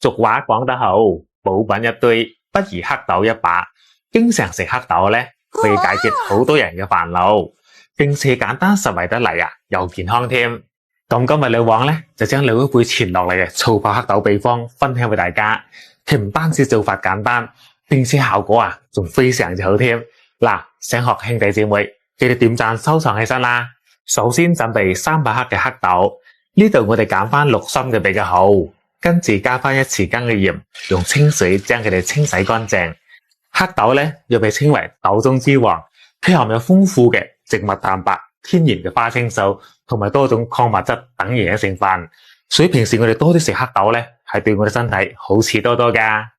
俗話講得好，補品一堆，不如黑豆一把。經常食黑豆咧，可以解決好多人嘅煩惱，並且簡單實惠得嚟啊，又健康添。咁今日老王咧就將老一輩傳落嚟嘅醋爆黑豆秘方分享俾大家。佢唔單止做法簡單，並且效果啊仲非常之好添。嗱，想學兄弟姐妹，記得點讚收藏起身啦。首先準備300克嘅黑豆，呢度我哋揀翻綠心嘅比較好。跟住加翻1匙羹嘅鹽，用清水將佢哋清洗乾淨。黑豆咧又被稱為豆中之王，佢含有豐富嘅植物蛋白、天然嘅花青素同埋多種礦物質等營養成分，所以平時我哋多啲食黑豆咧，係對我哋身體好處多多噶。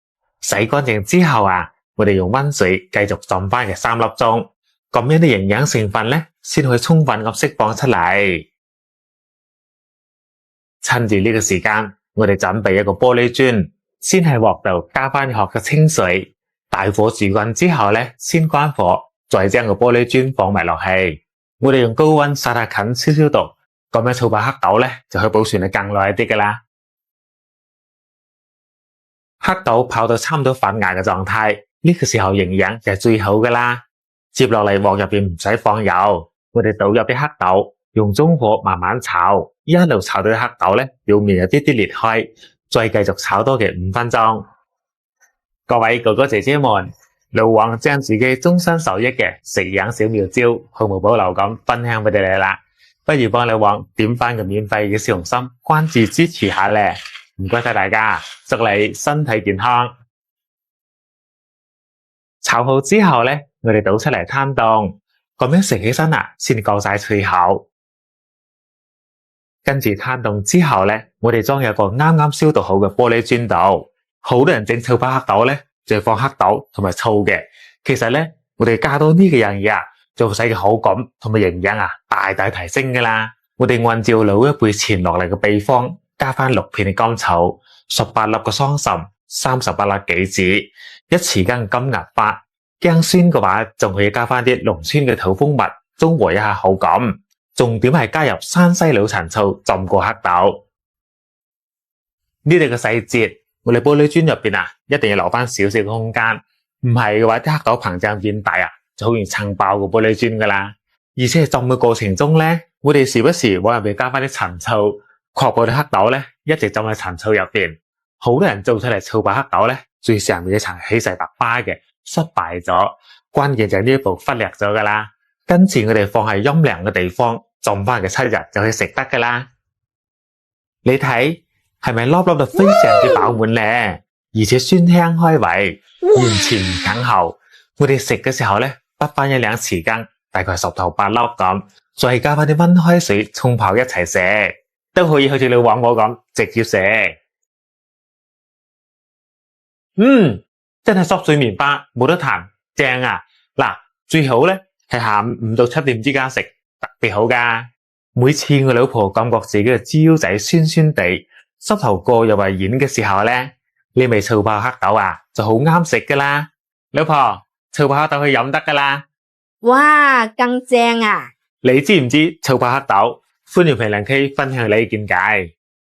洗乾淨之後啊，我哋用溫水繼續浸翻嘅3粒鐘，咁樣啲營養成分咧先可以充分咁釋放出嚟。趁住呢個時間，我哋準備一個玻璃樽，先喺鑊度加翻一殼嘅清水，大火煮滾之後咧，先關火，再將個玻璃樽放埋落去。我哋用高溫殺下菌消毒，咁樣醋爆黑豆咧就可以保存得更耐一啲噶啦。黑豆泡到差唔多發芽嘅狀態，呢個時候營養就係最好噶啦。接落嚟鑊入邊唔使放油，我哋倒入啲黑豆，用中火慢慢炒，一路炒到啲黑豆咧表面有啲啲裂開，再繼續炒多嘅5分鐘。各位哥哥姐姐們，老王將自己終身受益嘅食養小妙招毫無保留咁分享俾你哋啦，不如幫老王點翻個免費嘅小紅心，關注支持下咧，唔該晒大家，祝你身體健康。炒好之後咧，我哋倒出嚟攤凍，咁樣食起身啊先夠晒脆口。跟住攤凍之後咧，我哋裝入個啱啱消毒好嘅玻璃樽度。好多人整醋爆黑豆咧，就係放黑豆同埋醋嘅。其實咧，我哋加多呢個樣嘢啊，就使嘅口感同埋營養啊大大提升噶啦。我哋按照老一輩傳落嚟嘅秘方，加翻6片嘅甘草、18粒嘅桑葚、38粒杞子、1匙羹金銀花。驚酸嘅話，仲可以加翻啲農村嘅土蜂蜜，中和一下口感。重點係加入山西老陳醋浸過黑豆。呢度嘅細節，我哋玻璃樽入邊啊，一定要留翻少少嘅空間，唔係嘅話，啲黑豆膨脹變大啊，就好容易撐爆個玻璃樽噶啦。而且浸嘅過程中咧，我哋時不時往入邊加翻啲陳醋，確保啲黑豆咧一直浸喺陳醋入邊。好多人做出嚟醋爆黑豆咧，最上面一層起晒白花嘅，失敗咗。關鍵就係呢一步忽略咗噶啦。跟住我哋放喺陰涼嘅地方浸翻嘅7日就可以食得噶啦。你睇係咪粒粒都非常之飽滿咧？而且酸香開胃，完全唔緊喉。我哋食嘅時候咧，滗翻1兩匙羹，大概10頭8粒咁，再加翻啲溫開水沖泡一齊食，都可以好似老王我咁直接食。真係濕碎麵包，冇得彈，正啊！嗱，最好咧係下午5到7點之間食，特別好噶。每次我老婆感覺自己嘅豬腰仔酸酸地，膝頭哥又為軟嘅時候咧，呢味醋爆黑豆啊就好啱食噶啦。老婆，醋爆黑豆去飲得噶啦。哇，更正啊！你知唔知醋爆黑豆？歡迎評論區分享你嘅見解。